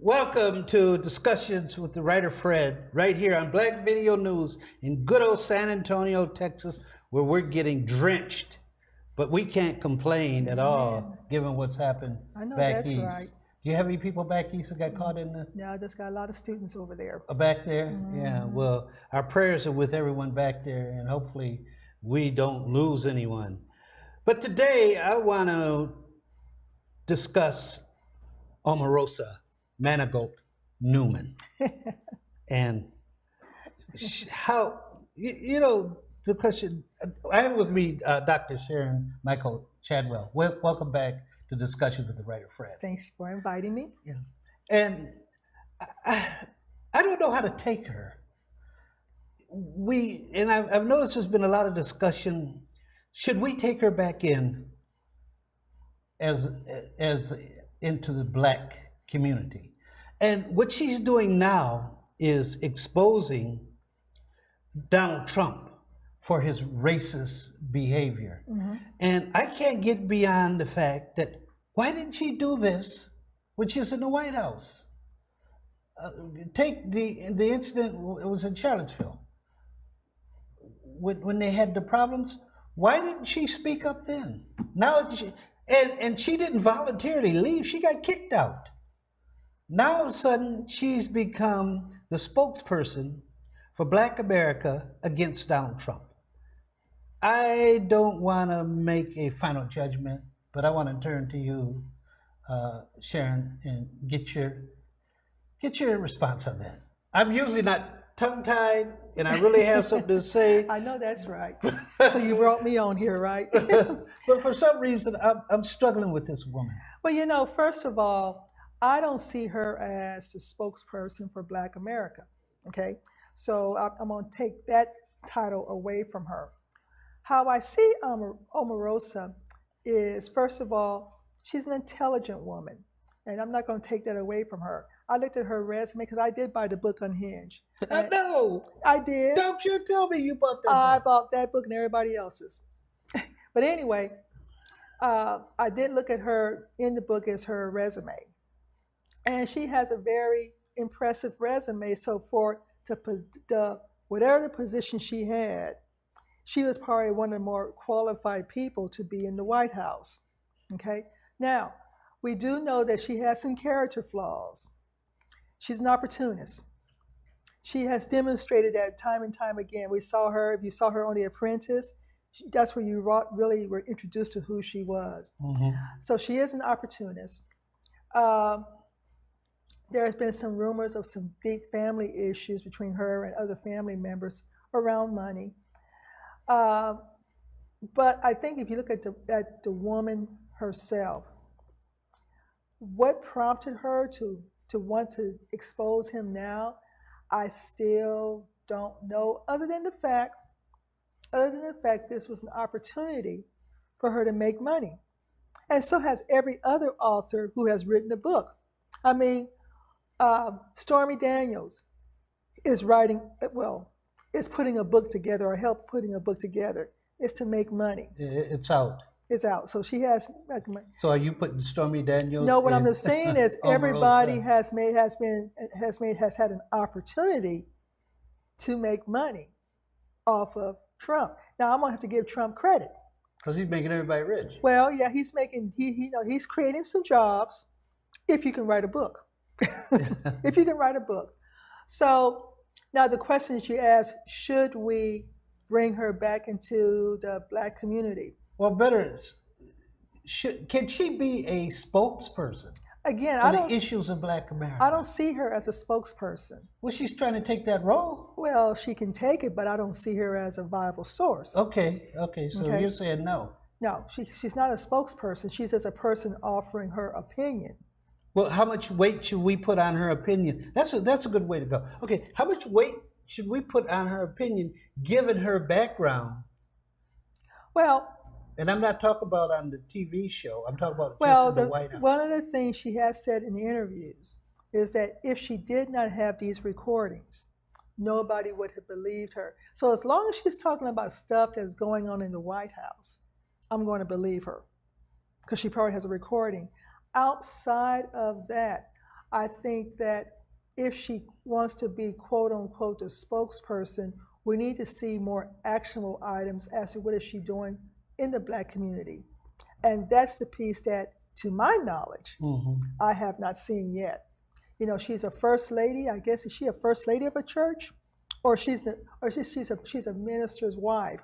Welcome to Discussions with the Writer Fred, right here on Black Video News in good old San Antonio, Texas, where we're getting drenched. But we can't complain at all, given what's happened I know back that's east. right. Do you have any people back east that got caught in the Yeah, I just got a lot of students over there. back there? Yeah, well, our prayers are with everyone back there, and hopefully we don't lose anyone. But today I want to discuss Omarosa, Manigault, Newman, and how the question. I have with me Dr. Sharon Michael Chadwell. Welcome back to Discussion with the Writer Fred. Thanks for inviting me. Yeah, and I don't know how to take her. I've noticed there's been a lot of discussion. Should we take her back in as into the Black community? And what she's doing now is exposing Donald Trump for his racist behavior. And I can't get beyond the fact that why didn't she do this when she was in the White House? Take the incident, it was in Charlottesville. When they had the problems, why didn't she speak up then? And she didn't voluntarily leave, she got kicked out. Now all of a sudden, she's become the spokesperson for Black America against Donald Trump. I don't want to make a final judgment, but I want to turn to you, Sharon, and get your response on that. I'm usually not tongue-tied, and I really have something to say. I know that's right. So you brought me on here, right? But for some reason, I'm struggling with this woman. Well, first of all, I don't see her as the spokesperson for Black America, okay? So I'm going to take that title away from her. How I see Omarosa is, first of all, she's an intelligent woman, and I'm not going to take that away from her. I looked at her resume because I did buy the book Unhinged. No, I did. Don't you tell me you bought that book. I bought that book and everybody else's. But anyway, I did look at her in the book as her resume. And she has a very impressive resume. So whatever the position she had, she was probably one of the more qualified people to be in the White House. Okay. Now, we do know that she has some character flaws. She's an opportunist. She has demonstrated that time and time again. We saw her, if you saw her on The Apprentice, that's where you really were introduced to who she was. So she is an opportunist. There has been some rumors of some deep family issues between her and other family members around money. But I think if you look at the woman herself, what prompted her to want to expose him now, I still don't know, other than the fact this was an opportunity for her to make money. And so has every other author who has written a book. I mean, Stormy Daniels is is putting a book together or helped putting a book together. It's to make money. It's out. It's out. So she has. So are you putting Stormy Daniels? No, what I'm just saying is everybody has had an opportunity to make money off of Trump. Now I'm gonna have to give Trump credit. Because he's making everybody rich. Well, yeah, he's creating some jobs if you can write a book. If you can write a book. So now the question that you asked, should we bring her back into the Black community? Well, better, can she be a spokesperson Again, for the issues of Black America? I don't see her as a spokesperson. Well, she's trying to take that role. Well, she can take it, but I don't see her as a viable source. Okay, so you're saying no. No, she's not a spokesperson. She's just a person offering her opinion. Well, how much weight should we put on her opinion? That's a good way to go. Okay, how much weight should we put on her opinion given her background? Well, and I'm not talking about on the TV show. I'm talking about just in the White House. One of the things she has said in the interviews is that if she did not have these recordings, nobody would have believed her. So as long as she's talking about stuff that's going on in the White House, I'm going to believe her because she probably has a recording. Outside of that, I think that if she wants to be quote unquote the spokesperson, we need to see more actionable items as to what is she doing in the Black community. And that's the piece that, to my knowledge, I have not seen yet. You know, she's a first lady. I guess is she a first lady of a church, or she's a minister's wife.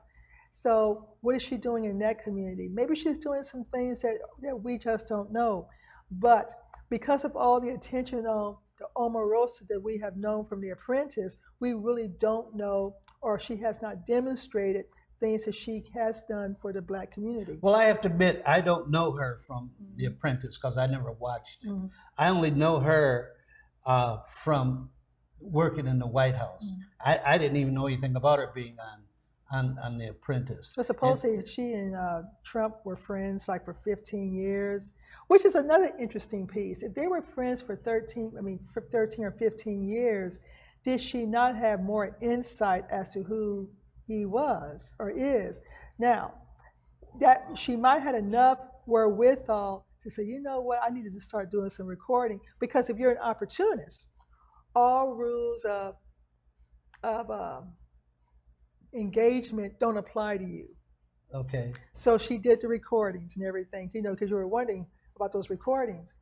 So what is she doing in that community? Maybe she's doing some things that we just don't know. But because of all the attention on the Omarosa that we have known from The Apprentice, we really don't know, or she has not demonstrated things that she has done for the Black community. Well, I have to admit, I don't know her from The Apprentice because I never watched it. I only know her from working in the White House. I didn't even know anything about her being on The Apprentice. So supposedly she and Trump were friends like for 15 years, which is another interesting piece. If they were friends for 13 or 15 years, did she not have more insight as to who he was or is? Now, that she might have had enough wherewithal to say, you know what, I needed to start doing some recording, because if you're an opportunist, all rules of engagement don't apply to you. Okay. So she did the recordings and everything, you know, because you were wondering about those recordings.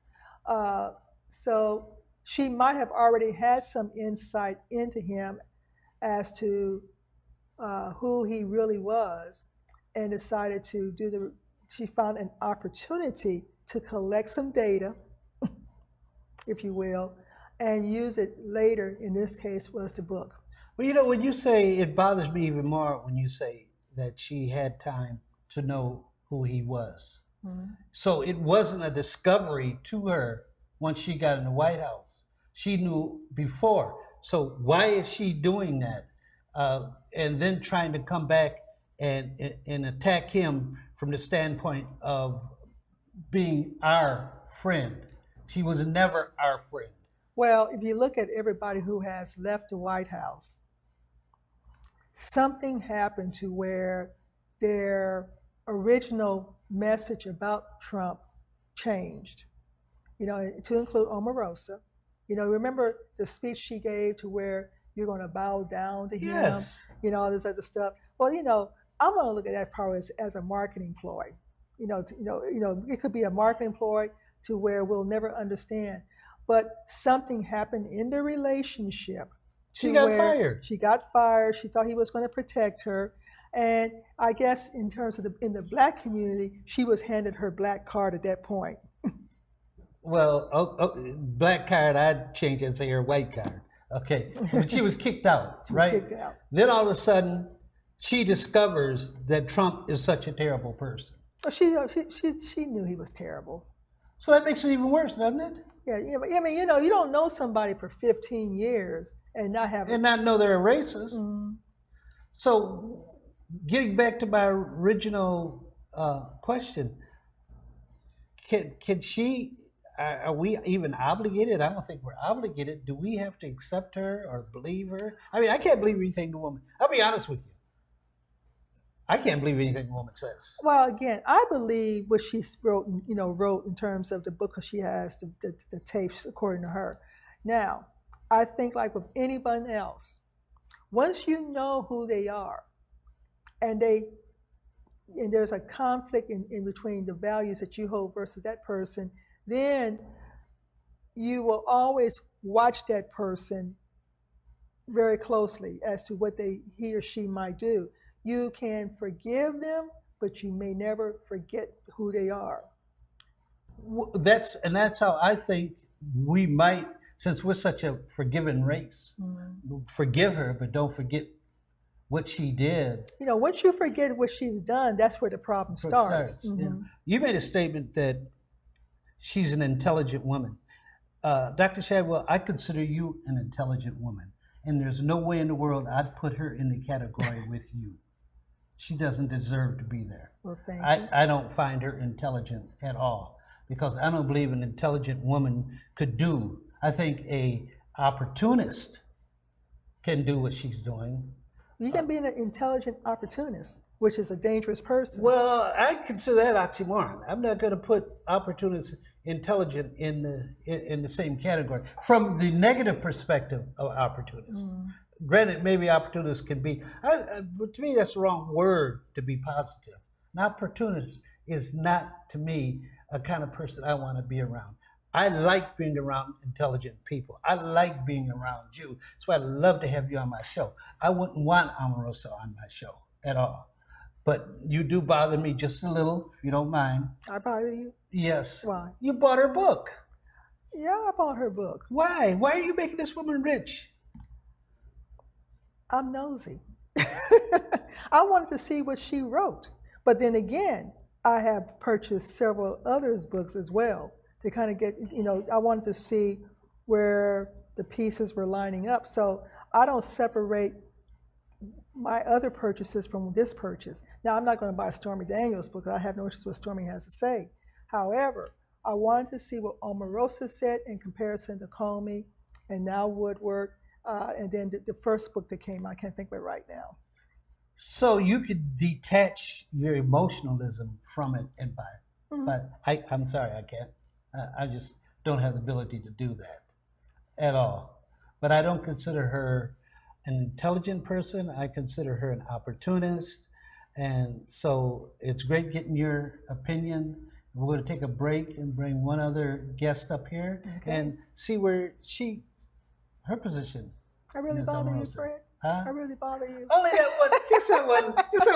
So she might have already had some insight into him as to who he really was, and decided to she found an opportunity to collect some data, if you will, and use it later. In this case was the book. Well, you know, when you say, it bothers me even more when you say that she had time to know who he was. So it wasn't a discovery to her once she got in the White House. She knew before. So why is she doing that? And then trying to come back and attack him from the standpoint of being our friend. She was never our friend. Well, if you look at everybody who has left the White House, something happened to where their original message about Trump changed. You know, to include Omarosa. You know, remember the speech she gave to where you're going to bow down to him, Yes. you know, all this other stuff. Well, you know, I'm going to look at that part as a marketing ploy. You know, it could be a marketing ploy to where we'll never understand. But something happened in the relationship. She got fired. She got fired. She thought he was going to protect her. And I guess in terms of in the Black community, she was handed her black card at that point. Well, black card, I'd change it and say her white card. Okay, but she was kicked out, right? Kicked out. Then all of a sudden, she discovers that Trump is such a terrible person. Well, she knew he was terrible. So that makes it even worse, doesn't it? Yeah, I mean, you know, you don't know somebody for 15 years and not have and not know they're a racist. So, getting back to my original question, can she? Are we even obligated? I don't think we're obligated. Do we have to accept her or believe her? I mean, I can't believe anything the woman. I'll be honest with you. I can't believe anything the woman says. Well, again, I believe what she wrote in terms of the book, because she has the tapes according to her. Now, I think like with anyone else, once you know who they are, and there's a conflict in between the values that you hold versus that person, then you will always watch that person very closely as to what he or she might do. You can forgive them, but you may never forget who they are. That's how I think we might, since we're such a forgiving race, forgive her, but don't forget what she did. You know, once you forget what she's done, that's where the problem starts. Yeah. You made a statement that she's an intelligent woman. Dr. Shadwell, I consider you an intelligent woman, and there's no way in the world I'd put her in the category with you. She doesn't deserve to be there. Well, thank you. I don't find her intelligent at all, because I don't believe an intelligent woman could do. I think a opportunist can do what she's doing. You can be an intelligent opportunist. which is a dangerous person. Well, I consider that oxymoron. I'm not going to put opportunist, intelligent in the same category from the negative perspective of opportunists. Granted, maybe opportunists can be, but to me, that's the wrong word to be positive. An opportunist is not, to me, a kind of person I want to be around. I like being around intelligent people. I like being around you. That's why I love to have you on my show. I wouldn't want Omarosa on my show at all. But you do bother me just a little, if you don't mind. I bother you? Yes. Why? You bought her book. Yeah, I bought her book. Why? Why are you making this woman rich? I'm nosy. I wanted to see what she wrote. But then again, I have purchased several others' books as well to kind of get, I wanted to see where the pieces were lining up. So I don't separate my other purchases from this purchase. Now, I'm not going to buy Stormy Daniels' book. I have no interest in what Stormy has to say. However, I wanted to see what Omarosa said in comparison to Comey and now Woodward, and then the first book that came out. I can't think of it right now. So you could detach your emotionalism from it and buy it. But I'm sorry, I can't. I just don't have the ability to do that at all. But I don't consider her an intelligent person. I consider her an opportunist. And so it's great getting your opinion. We're going to take a break and bring one other guest up here and see where her position. I really is bother you, Omarosa. Fred? Huh? I really bother you. Only that one. Just that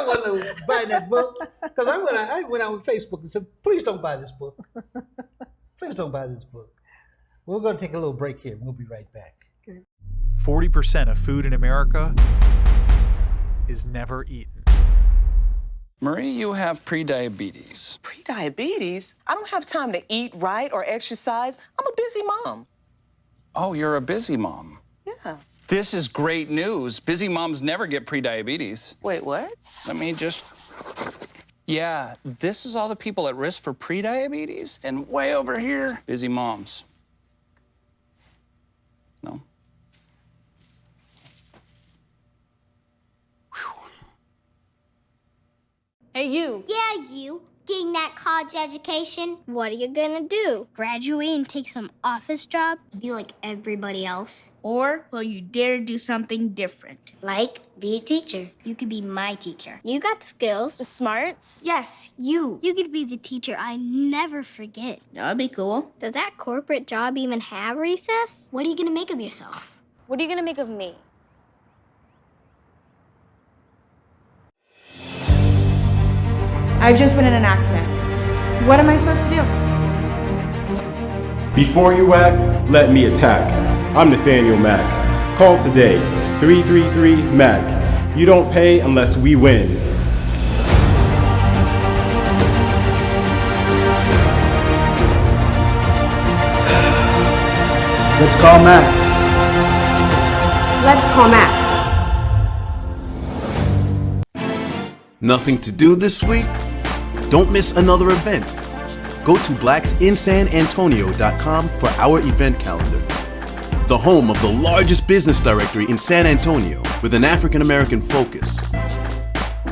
one to buy that book. Because I went on Facebook and said, please don't buy this book. Please don't buy this book. We're going to take a little break here. We'll be right back. 40% of food in America is never eaten. Marie, you have prediabetes. Prediabetes? I don't have time to eat right or exercise. I'm a busy mom. Oh, you're a busy mom. Yeah. This is great news. Busy moms never get prediabetes. Wait, what? Let me just... Yeah, this is all the people at risk for prediabetes, and way over here, busy moms. No? Hey, you. Yeah, you. Getting that college education? What are you gonna do? Graduate and take some office job? Be like everybody else? Or will you dare do something different? Like, be a teacher. You could be my teacher. You got the skills. The smarts? Yes, you. You could be the teacher I never forget. That'd be cool. Does that corporate job even have recess? What are you gonna make of yourself? What are you gonna make of me? I've just been in an accident. What am I supposed to do? Before you act, let me attack. I'm Nathaniel Mack. Call today, 333-MAC. You don't pay unless we win. Let's call Mac. Let's call Matt. Nothing to do this week? Don't miss another event. Go to blacksinsanantonio.com for our event calendar. The home of the largest business directory in San Antonio with an African American focus.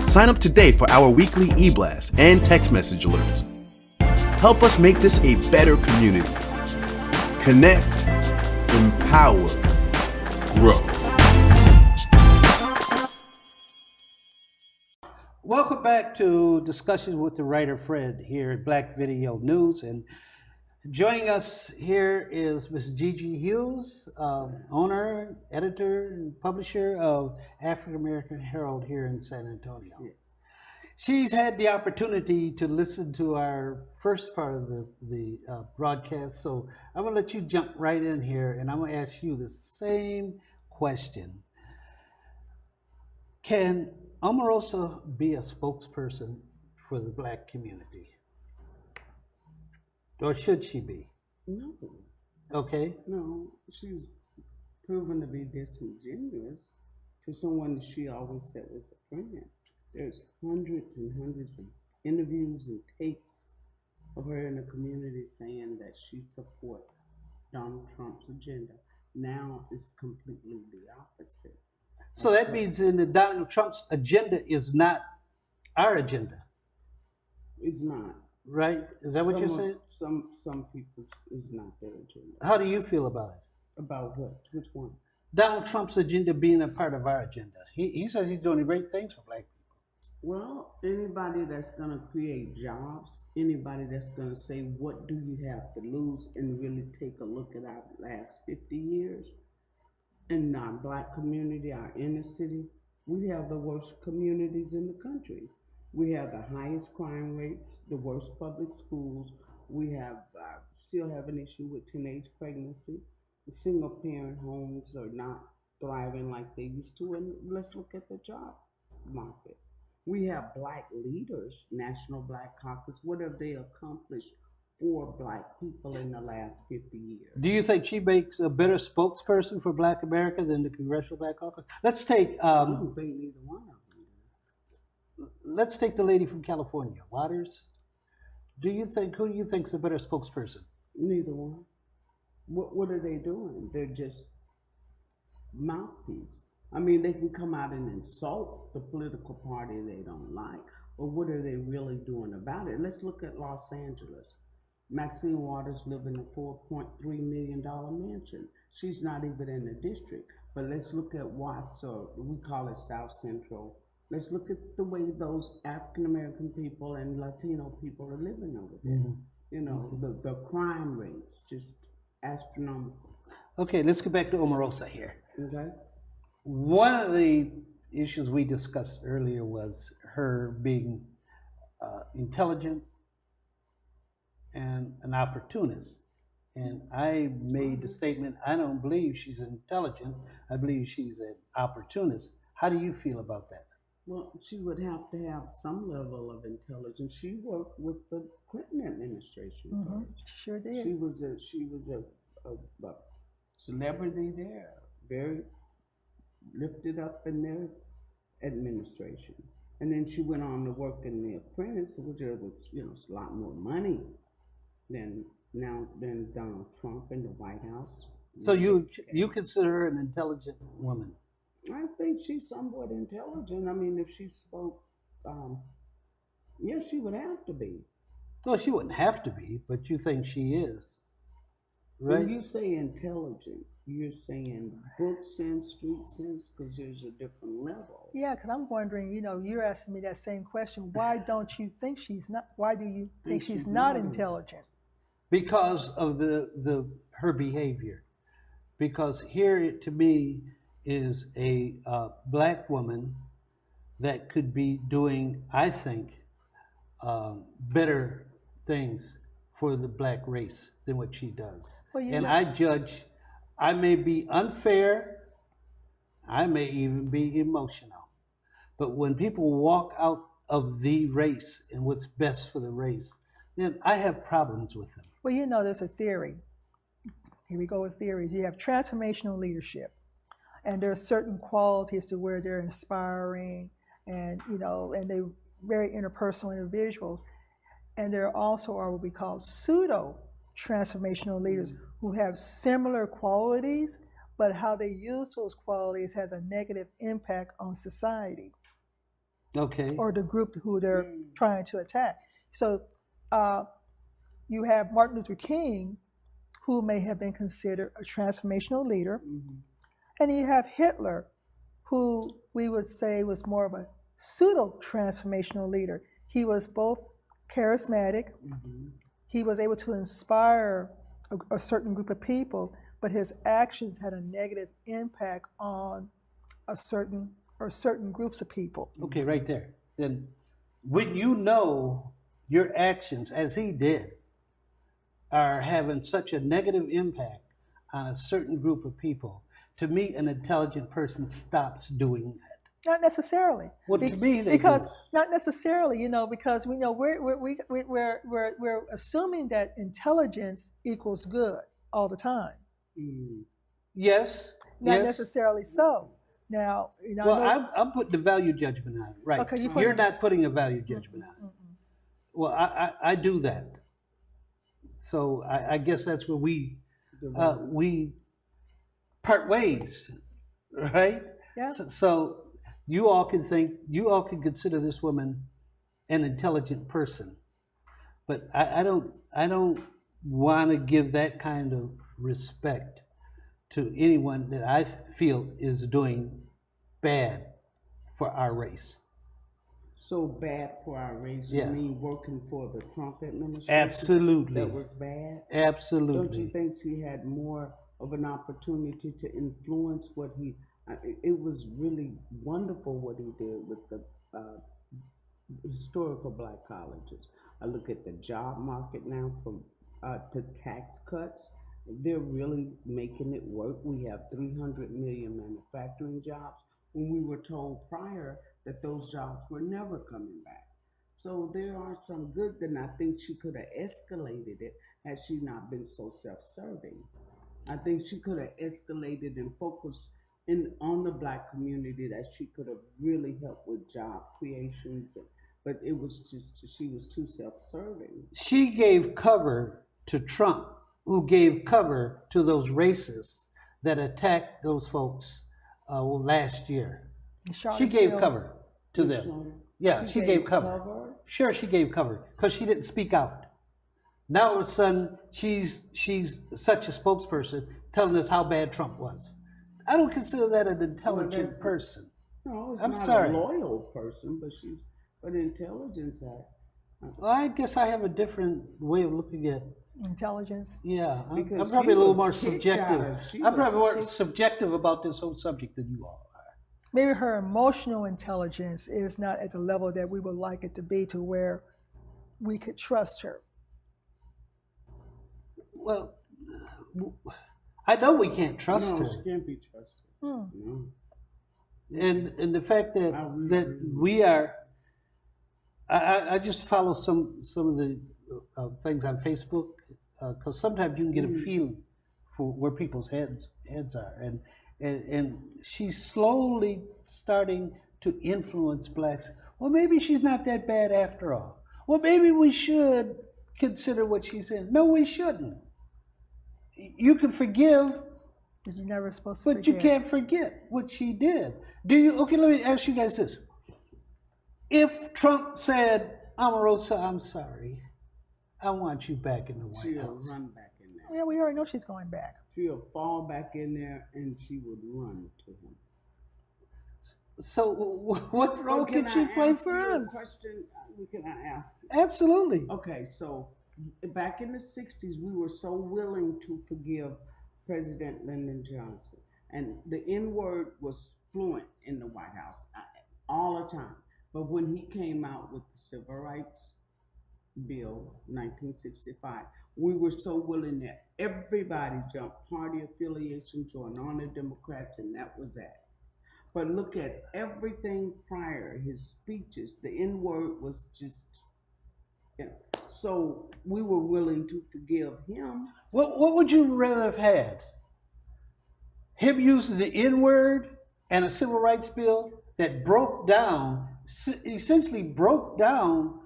Sign up today for our weekly e-blast and text message alerts. Help us make this a better community. Connect, empower, grow. Welcome back to Discussions with the Writer Fred here at Black Video News. And joining us here is Ms. Gigi Hughes, owner, editor, and publisher of African American Herald here in San Antonio. Yes. She's had the opportunity to listen to our first part of the broadcast, so I'm going to let you jump right in here, and I'm going to ask you the same question. Can Omarosa be a spokesperson for the Black community? Or should she be? No. Okay. No, she's proven to be disingenuous to someone that she always said was a friend. There's hundreds and hundreds of interviews and tapes of her in the community saying that she supports Donald Trump's agenda. Now it's completely the opposite. So that means in the Donald Trump's agenda is not our agenda, It's not. right? Is that what you're Some of- saying? Some people's is not their agenda. How do you feel about it? About what? Which one? Donald Trump's agenda being a part of our agenda. He says he's doing great things for black people. Well, anybody that's going to create jobs, anybody that's going to say, what do you have to lose, and really take a look at our last 50 years in our black community, our inner city, we have the worst communities in the country. We have the highest crime rates, the worst public schools. We have still have an issue with teenage pregnancy. The single parent homes are not thriving like they used to, and let's look at the job market. We have black leaders, National Black Caucus. What have they accomplished for black people in the last 50 years? Do you think she makes a better spokesperson for Black America than the Congressional Black Caucus? Let's take I don't think neither one of them. let's take the lady from California, Waters. Who do you think's a better spokesperson? Neither one. What are they doing? They're just mouthpiece. I mean, they can come out and insult the political party they don't like, but what are they really doing about it? Let's look at Los Angeles. Maxine Waters lives in a $4.3 million mansion. She's not even in the district. But let's look at Watts, or we call it South Central. Let's look at the way those African American people and Latino people are living over there. Mm-hmm. You know, the crime rates just astronomical. Okay, let's get back to Omarosa here. Okay. One of the issues we discussed earlier was her being intelligent and an opportunist. And I made the statement, I don't believe she's intelligent. I believe she's an opportunist. How do you feel about that? Well, she would have to have some level of intelligence. She worked with the Clinton administration. Mm-hmm. She sure did. She was a celebrity there, very lifted up in their administration. And then she went on to work in The Apprentice, which was, a lot more money than Donald Trump in the White House. So you consider her an intelligent woman? I think she's somewhat intelligent. I mean, if she spoke, yes, she would have to be. Well, she wouldn't have to be, but you think she is, right? When you say intelligent, you're saying book sense, street sense, because there's a different level. Yeah, because I'm wondering, you're asking me that same question. Why don't you think she's not? Why do you think she's not intelligent? Because of her behavior. Because here, to me, is a black woman that could be doing, I think, better things for the black race than what she does. Well, I may be unfair, I may even be emotional, but when people walk out of the race and what's best for the race, then I have problems with them. Well, there's a theory. Here we go with theories. You have transformational leadership, and there are certain qualities to where they're inspiring, and and they're very interpersonal individuals. And there also are what we call pseudo transformational leaders who have similar qualities, but how they use those qualities has a negative impact on society. Okay. Or the group who they're trying to attack. So you have Martin Luther King, who may have been considered a transformational leader, and you have Hitler, who we would say was more of a pseudo transformational leader. He was both charismatic. He was able to inspire a certain group of people, but his actions had a negative impact on certain groups of people. Okay, right there. Then when your actions, as he did, are having such a negative impact on a certain group of people, to me, an intelligent person stops doing that. Not necessarily. Well, to me, not necessarily, because we know we're assuming that intelligence equals good all the time. Yes. Not necessarily so. Now, well, I'm putting a value judgment on it, right? Okay, you're not putting a value judgment on it. Well, I do that. So I guess that's where we part ways, right? Yeah. So you all can consider this woman an intelligent person. But I don't want to give that kind of respect to anyone that I feel is doing bad for our race. So bad for our race? Yeah. You mean working for the Trump administration? Absolutely. That was bad? Absolutely. Don't you think she had more of an opportunity to influence what he? It was really wonderful what he did with the historical black colleges. I look at the job market now, from to tax cuts. They're really making it work. We have 300 million manufacturing jobs when we were told prior that those jobs were never coming back. So there are some good, and I think she could have escalated it had she not been so self-serving. I think she could have escalated and focused on the black community, that she could have really helped with job creations, but it was just, she was too self-serving. She gave cover to Trump, who gave cover to those racists that attacked those folks last year. She gave cover to them. Yeah, she gave cover. Sure, she gave cover because she didn't speak out. Now all of a sudden, she's such a spokesperson telling us how bad Trump was. I don't consider that an intelligent person. No, it's I'm not sorry. a loyal person, but intelligence. Well, I guess I have a different way of looking at intelligence. Yeah, I'm Because probably a she little was more kicked subjective. out. She I'm probably was more kicked- subjective about this whole subject than you all are. Maybe her emotional intelligence is not at the level that we would like it to be, to where we could trust her. Well, I know we can't trust No, her, she can't be trusted. No. and the fact that I really that agree. we are. I just follow some of the things on Facebook because sometimes you can get a feeling for where people's heads are, and she's slowly starting to influence blacks. Well, maybe she's not that bad after all. Well, maybe we should consider what she's in. No, we shouldn't. You can forgive, But you're never supposed to but you forget. can't forget what she did. Do you? Okay, let me ask you guys this. If Trump said, Omarosa, I'm sorry, I want you back in the White She'll House. run back in there. Yeah, we already know she's going back. She'll fall back in there and she would run to him. So what role Can can she I play ask for you a us? question? Can I ask you? Absolutely. Okay, so back in the 60s, we were so willing to forgive President Lyndon Johnson. And the N-word was fluent in the White House all the time. But when he came out with the Civil Rights Bill, 1965, we were so willing that everybody jumped party affiliation, joined on the Democrats, and that was that. But look at everything prior, his speeches, the N-word was just, so we were willing to forgive him. What would you rather have had? Him using the N-word and a civil rights bill that essentially broke down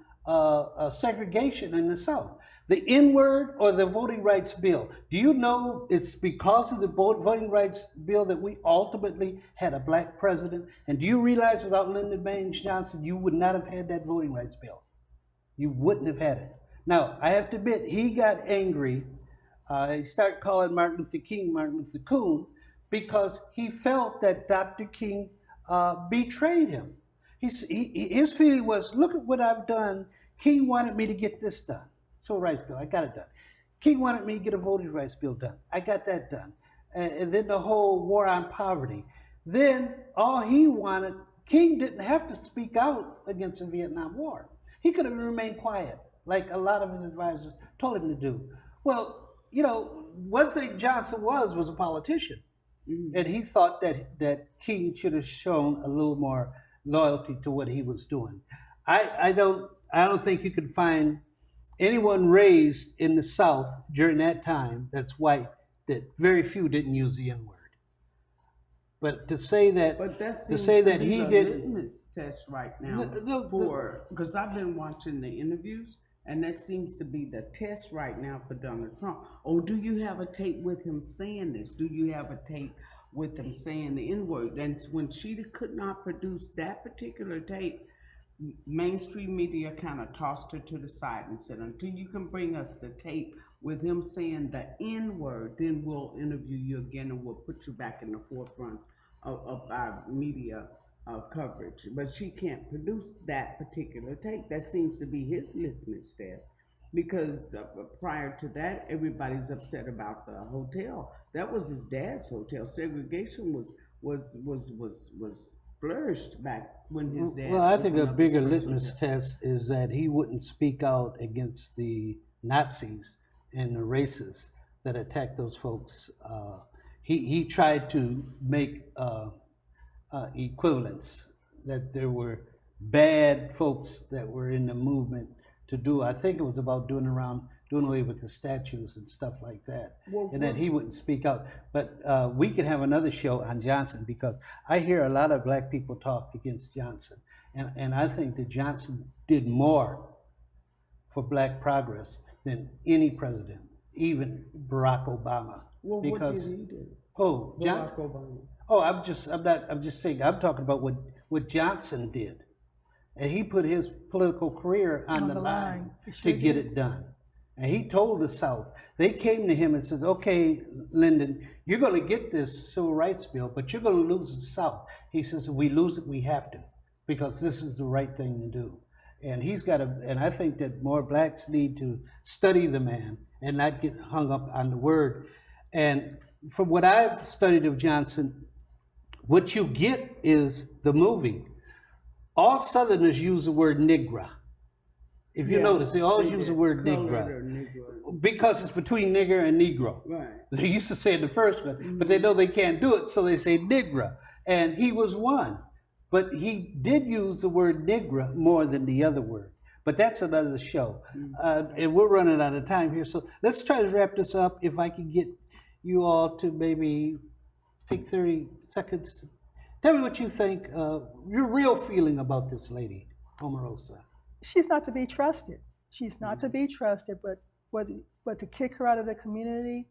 segregation in the South. The N-word or the voting rights bill? Do you know it's because of the voting rights bill that we ultimately had a black president? And do you realize without Lyndon Baines Johnson, you would not have had that voting rights bill? You wouldn't have had it. Now, I have to admit, he got angry. He started calling Martin Luther King Martin Luther Coon because he felt that Dr. King betrayed him. His feeling was, look at what I've done. King wanted me to get this done. Civil rights bill, I got it done. King wanted me to get a voting rights bill done. I got that done. And then the whole war on poverty. Then all he wanted, King didn't have to speak out against the Vietnam War. He could have remained quiet, like a lot of his advisors told him to do. Well, you know, one thing Johnson was a politician. And he thought that King should have shown a little more loyalty to what he was doing. I don't think you can find anyone raised in the South during that time that's white that very few didn't use the N-word. But to say that, he didn't. Litmus test right now because I've been watching the interviews, and that seems to be the test right now for Donald Trump. Oh, do you have a tape with him saying this? Do you have a tape with him saying the N-word? And when she could not produce that particular tape, mainstream media kind of tossed her to the side and said, until you can bring us the tape with him saying the N word, then we'll interview you again and we'll put you back in the forefront of our media coverage. But she can't produce that particular tape. That seems to be his litmus test, because prior to that, everybody's upset about the hotel. That was his dad's hotel. Segregation was flourished back when his dad. Well, I think a opened up his bigger first litmus hotel. test is that he wouldn't speak out against the Nazis and the racists that attacked those folks. He tried to make equivalence, that there were bad folks that were in the movement to do. I think it was about doing away with the statues and stuff like that, and that he wouldn't speak out. But we could have another show on Johnson, because I hear a lot of black people talk against Johnson, and I think that Johnson did more for black progress than any president, even Barack Obama. Well, because, what did he do? Oh, Johnson. Barack Obama. Oh, I'm just saying, I'm talking about what Johnson did. And he put his political career on the line to get it done. And he told the South, they came to him and said, okay, Lyndon, you're going to get this civil rights bill, but you're going to lose the South. He says, if we lose it, we have to, because this is the right thing to do. And he's got and I think that more blacks need to study the man and not get hung up on the word. And from what I've studied of Johnson, what you get is the movie. All Southerners use the word Negro. If you notice, they always use the word Negro, because it's between nigger and Negro. Right. They used to say it the first one, but they know they can't do it, so they say Negro. And he was one. But he did use the word Negro more than the other word. But that's another show. And we're running out of time here, so let's try to wrap this up. If I can get you all to maybe take 30 seconds. Tell me what you think, your real feeling about this lady, Omarosa. She's not to be trusted. She's not to be trusted, but to kick her out of the community,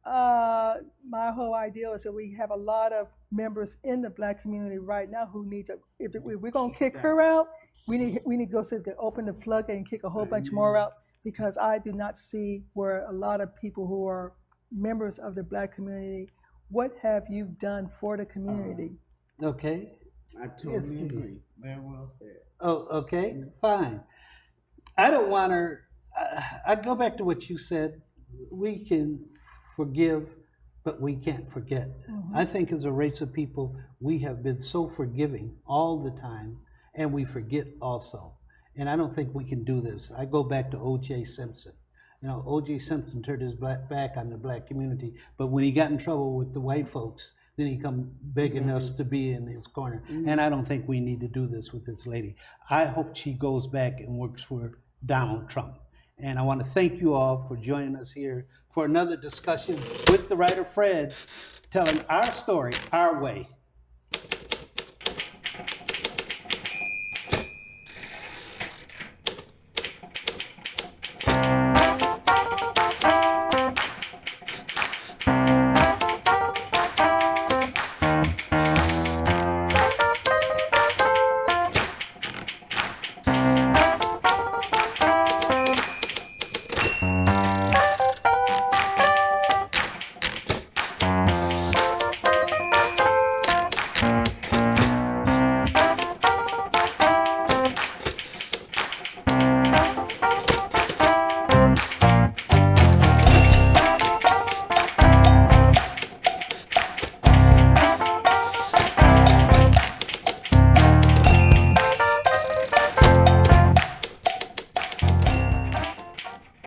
my whole idea is that we have a lot of members in the black community right now who need to, if we're gonna kick her out, we need to go so to open the floodgate and kick a whole bunch more out, because I do not see where a lot of people who are members of the black community, what have you done for the community? Okay. I totally agree. Very well said. Oh, okay, fine. I don't want her, I go back to what you said. We can forgive, but we can't forget. I think as a race of people, we have been so forgiving all the time, and we forget also. And I don't think we can do this. I go back to O.J. Simpson. You know, O.J. Simpson turned his back on the black community, but when he got in trouble with the white folks, then he come begging us to be in his corner. And I don't think we need to do this with this lady. I hope she goes back and works for Donald Trump. And I want to thank you all for joining us here for another discussion with the writer Fred, telling our story our way.